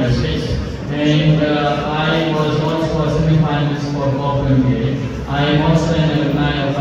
And I was also a semi-finalist for COP28. I am also an alumni of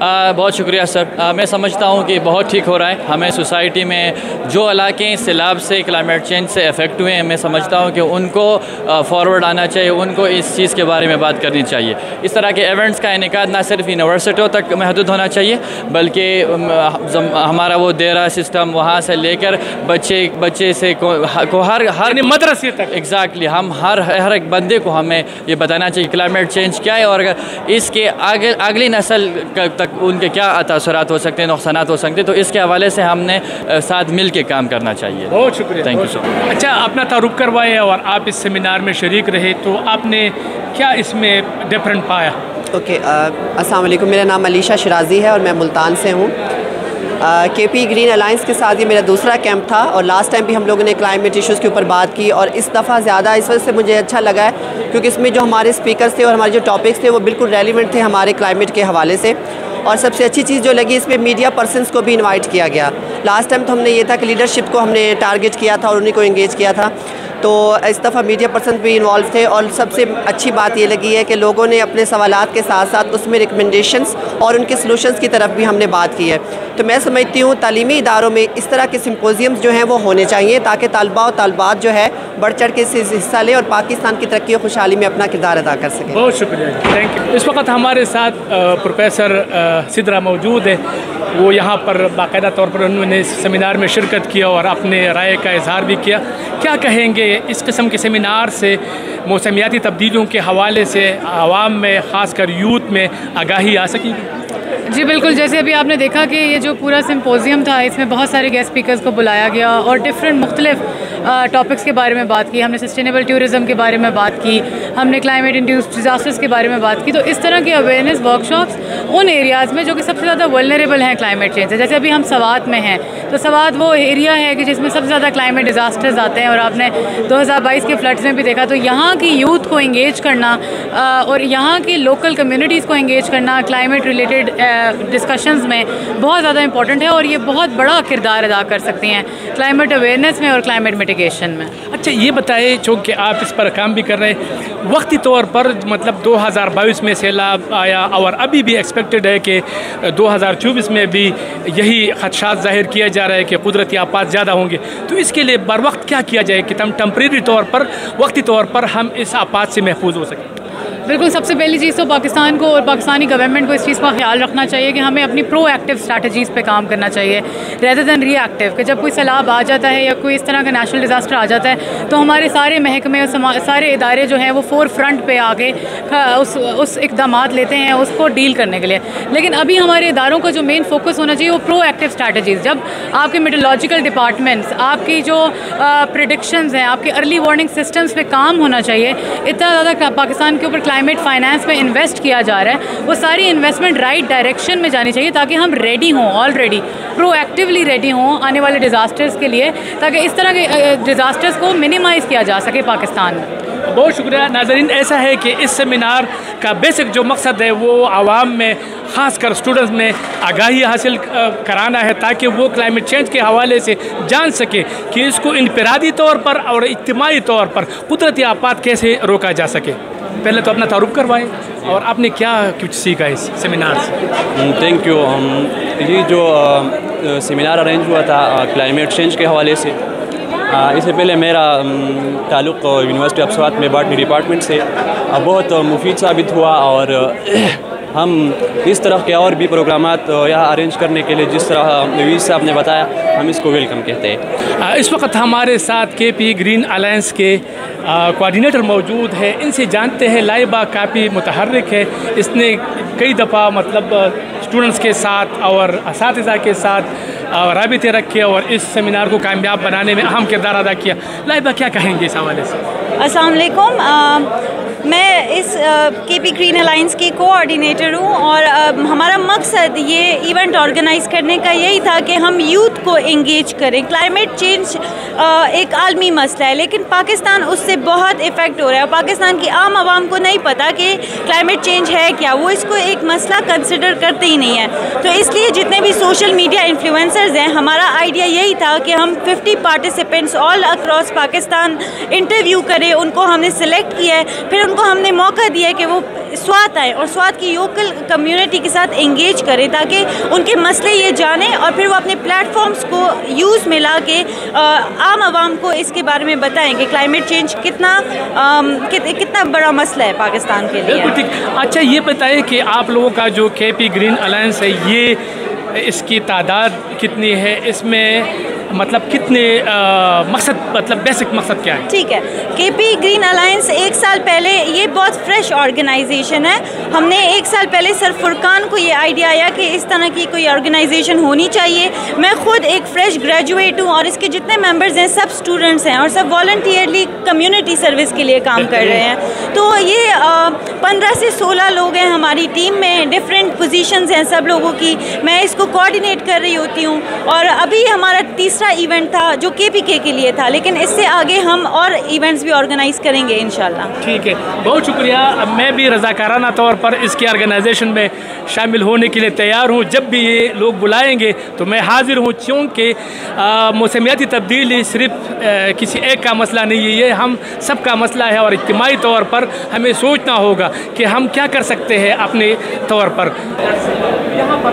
بہت شکریہ سر. میں سمجھتا ہوں کہ بہت ٹھیک ہو رہا ہے. ہمیں سوسائٹی میں جو علاقے سیلاب سے کلائمیٹ چینج سے افیکٹ ہوئے ہیں میں سمجھتا ہوں کہ ان کو فارورڈ آنا چاہیے, ان کو اس چیز کے بارے میں بات کرنی چاہیے. اس طرح کے ایونٹس کا انعقاد نہ صرف یونیورسٹیوں تک محدود ہونا چاہیے بلکہ ہمارا وہ دیرہ سسٹم وہاں سے لے کر بچے سے ہر مدرسے تک ایگزیکٹلی ہم ہر ایک بندے کو ہمیں یہ بتانا چاہیے کلائمیٹ چینج کیا ہے اور اس کے اگلی نسل تک ان کے کیا تاثرات ہو سکتے ہیں, نقصانات ہو سکتے ہیں. تو اس کے حوالے سے ہم نے ساتھ مل کے کام کرنا چاہیے. بہت شکریہ. تھینک یو سو مچ. اچھا, اپنا تعارف کروائے اور آپ اس سیمینار میں شریک رہے تو آپ نے کیا اس میں ڈفرینٹ پایا؟ اوکے, السلام علیکم. میرا نام علیشہ شرازی ہے اور میں ملتان سے ہوں. کے پی گرین الائنس کے ساتھ یہ میرا دوسرا کیمپ تھا اور لاسٹ ٹائم بھی ہم لوگوں نے کلائمیٹ ایشوز کے اوپر بات کی اور اس دفعہ زیادہ اس وجہ سے مجھے اچھا لگا ہے کیونکہ اس میں جو ہمارے اسپیکرز تھے اور ہمارے جو ٹاپکس تھے وہ بالکل ریلیونٹ تھے ہمارے کلائمیٹ کے حوالے سے. اور سب سے اچھی چیز جو لگی اس میں میڈیا پرسنس کو بھی انوائٹ کیا گیا. لاسٹ ٹائم تو ہم نے یہ تھا کہ لیڈرشپ کو ہم نے ٹارگٹ کیا تھا اور انہیں کو انگیج کیا تھا, تو اس دفعہ میڈیا پرسن بھی انوالو تھے اور سب سے اچھی بات یہ لگی ہے کہ لوگوں نے اپنے سوالات کے ساتھ ساتھ اس میں ریکمنڈیشنز اور ان کے سلوشنز کی طرف بھی ہم نے بات کی ہے. تو میں سمجھتی ہوں تعلیمی اداروں میں اس طرح کے سمپوزیمز جو ہیں وہ ہونے چاہیے تاکہ طالبہ و طالبات جو ہے بڑھ چڑھ کے اس حصہ لیں اور پاکستان کی ترقی و خوشحالی میں اپنا کردار ادا کر سکیں. بہت شکریہ, تھینک یو. اس وقت ہمارے ساتھ پروفیسر سدرہ موجود ہے. وہ یہاں پر باقاعدہ طور پر انہوں نے سیمینار میں شرکت کیا اور اپنے رائے کا اظہار بھی کیا. کیا کہیں گے اس قسم کے سیمینار سے موسمیاتی تبدیلیوں کے حوالے سے عوام میں خاص کر یوتھ میں آگاہی آ سکے گی؟ جی بالکل, جیسے ابھی آپ نے دیکھا کہ یہ جو پورا سمپوزیم تھا اس میں بہت سارے گیسٹ اسپیکرز کو بلایا گیا اور ڈفرینٹ مختلف ٹاپکس کے بارے میں بات کی. ہم نے سسٹینیبل ٹورزم کے بارے میں بات کی, ہم نے کلائمیٹ انڈیوسڈ ڈیزاسٹرز کے بارے میں بات کی. تو اس طرح کی اویئرنیس ورکشاپس ان ایریاز میں جو کہ سب سے زیادہ ولنریبل ہیں کلائمیٹ چینج سے, جیسے ابھی ہم سوات میں ہیں تو سوات وہ ایریا ہے کہ جس میں سب سے زیادہ کلائمیٹ ڈیزاسٹرز آتے ہیں اور آپ نے 2022 کے فلڈز میں بھی دیکھا. تو یہاں کی یوتھ کو انگیج کرنا اور یہاں کی لوکل کمیونٹیز کو انگیج کرنا کلائمیٹ ریلیٹڈ ڈسکشنز میں بہت زیادہ امپورٹنٹ ہے اور یہ بہت بڑا کردار ادا کر سکتی ہیں کلائمیٹ اویئرنیس میں اور کلائمیٹ میٹیگیشن میں. اچھا یہ بتائیں, چونکہ آپ اس پر کام بھی کر رہے ہیں, وقتی طور پر مطلب 2022 میں سیلاب آیا اور ابھی بھی ایکسپیکٹڈ ہے کہ 2024 میں بھی یہی خدشات ظاہر کیا جا رہا ہے کہ قدرتی آفات زیادہ ہوں گے. تو اس کے لیے بر وقت کیا کیا جائے کہ ٹمپریری طور پر وقتی طور پر ہم اس آفات سے محفوظ ہو سکیں؟ بالکل, سب سے پہلی چیز تو پاکستان کو اور پاکستانی گورنمنٹ کو اس چیز کا خیال رکھنا چاہیے کہ ہمیں اپنی پرو ایکٹیو اسٹریٹجیز پہ کام کرنا چاہیے ریدر دین ری ایکٹیو. کہ جب کوئی سیلاب آ جاتا ہے یا کوئی اس طرح کا نیشنل ڈیزاسٹر آ جاتا ہے تو ہمارے سارے محکمے اور سارے ادارے جو ہیں وہ فور فرنٹ پہ آ کے اس اقدامات لیتے ہیں اس کو ڈیل کرنے کے لیے. لیکن ابھی ہمارے اداروں کا جو مین فوکس ہونا چاہیے وہ پرو ایکٹیو اسٹریٹجیز. جب آپ کے میٹرولوجیکل ڈپارٹمنٹس, آپ کی جو پریڈکشنز ہیں, آپ کے ارلی وارننگ سسٹمز پہ کام ہونا چاہیے. اتنا زیادہ پاکستان کے اوپر کلائمیٹ فائنانس میں انویسٹ کیا جا رہا ہے, وہ ساری انویسٹمنٹ رائٹ ڈائریکشن میں جانی چاہیے تاکہ ہم ریڈی ہوں, آلریڈی پرو ایکٹیولی ریڈی ہوں آنے والے ڈیزاسٹرز کے لیے, تاکہ اس طرح کے ڈیزاسٹرز کو منیمائز کیا جا سکے پاکستان میں. بہت شکریہ. ناظرین, ایسا ہے کہ اس سیمینار کا بیسک جو مقصد ہے وہ عوام میں خاص کر اسٹوڈنٹس میں آگاہی حاصل کرانا ہے تاکہ وہ کلائمیٹ چینج کے حوالے سے جان سکے کہ اس کو انفرادی طور پر اور اجتماعی طور پر قدرتی آفات کیسے روکا جا سکے. پہلے تو اپنا تعارف کروائیں اور آپ نے کیا کچھ سیکھا اس سیمینار سے؟ Thank you. یہ جو سیمینار ارینج ہوا تھا کلائمیٹ چینج کے حوالے سے, اس سے پہلے میرا تعلق یونیورسٹی آف سوات میں باٹنی ڈپارٹمنٹ سے بہت مفید ثابت ہوا اور ہم اس طرح کے اور بھی پروگرامات یہاں ارینج کرنے کے لیے جس طرح نویز صاحب نے بتایا ہم اس کو ویلکم کہتے ہیں. اس وقت ہمارے ساتھ کے پی گرین الائنس کے کوآرڈینیٹر موجود ہے. ان سے جانتے ہیں. لائبہ کافی متحرک ہے, اس نے کئی دفعہ مطلب اسٹوڈنٹس کے ساتھ اور اساتذہ کے ساتھ رابطے رکھے اور اس سیمینار کو کامیاب بنانے میں اہم کردار ادا کیا. لائبہ کیا کہیں گے اس حوالے سے؟ السلام علیکم. میں اس کے پی گرین الائنس کی کوآرڈینیٹر ہوں اور ہمارا مقصد یہ ایونٹ آرگنائز کرنے کا یہی تھا کہ ہم یوتھ کو انگیج کریں. کلائمیٹ چینج ایک عالمی مسئلہ ہے لیکن پاکستان اس سے بہت افیکٹ ہو رہا ہے اور پاکستان کی عام عوام کو نہیں پتہ کہ کلائمیٹ چینج ہے کیا, وہ اس کو ایک مسئلہ کنسیڈر کرتے ہی نہیں ہے. تو اس لیے جتنے بھی سوشل میڈیا انفلوئنسرز ہیں, ہمارا آئیڈیا یہی تھا کہ ہم 50 participants all across Pakistan interview کریں, ان کو ہم نے سلیکٹ کیا ہے, پھر ان کو ہم نے موقع دیا ہے کہ وہ سوات آئیں اور سوات کی لوکل کمیونٹی کے ساتھ انگیج کریں تاکہ ان کے مسئلے یہ جانیں اور پھر وہ اپنے پلیٹ فارمز کو یوز میں لا کے عام عوام کو اس کے بارے میں بتائیں کہ کلائمیٹ چینج کتنا بڑا مسئلہ ہے پاکستان کے لیے. بالکل ٹھیک. اچھا یہ بتائیں کہ آپ لوگوں کا جو کے پی گرین الائنس ہے یہ اس کی تعداد کتنی ہے, اس میں مطلب کتنے مقصد, مطلب بیسک مقصد کیا ہے؟ ٹھیک ہے, کے پی گرین الائنس 1 سال پہلے, یہ بہت فریش آرگنائزیشن ہے. ہم نے 1 سال پہلے سر فرقان کو یہ آئیڈیا آیا کہ اس طرح کی کوئی آرگنائزیشن ہونی چاہیے. میں خود ایک فریش گریجویٹ ہوں اور اس کے جتنے ممبرز ہیں سب اسٹوڈنٹس ہیں اور سب والنٹیئرلی کمیونٹی سروس کے لیے کام کر رہے ہیں. تو یہ 15 سے 16 لوگ ہیں ہماری ٹیم میں, ڈفرینٹ پوزیشنز ہیں سب لوگوں کی. میں اس کو کوآرڈینیٹ کر رہی ہوتی ہوں اور ابھی ہمارا تیسرا ایونٹ تھا جو کے پی کے لیے تھا, لیکن اس سے آگے ہم اور ایونٹس بھی آرگنائز کریں گے انشاءاللہ. ٹھیک ہے, بہت شکریہ. میں بھی رضاکارانہ طور پر اس کی آرگنائزیشن میں شامل ہونے کے لیے تیار ہوں. جب بھی یہ لوگ بلائیں گے تو میں حاضر ہوں, کیونکہ موسمیاتی تبدیلی صرف کسی ایک کا مسئلہ نہیں ہے, یہ ہم سب کا مسئلہ ہے اور اجتماعی طور پر ہمیں سوچنا ہوگا کہ ہم کیا کر سکتے ہیں اپنے طور پر. یہاں پر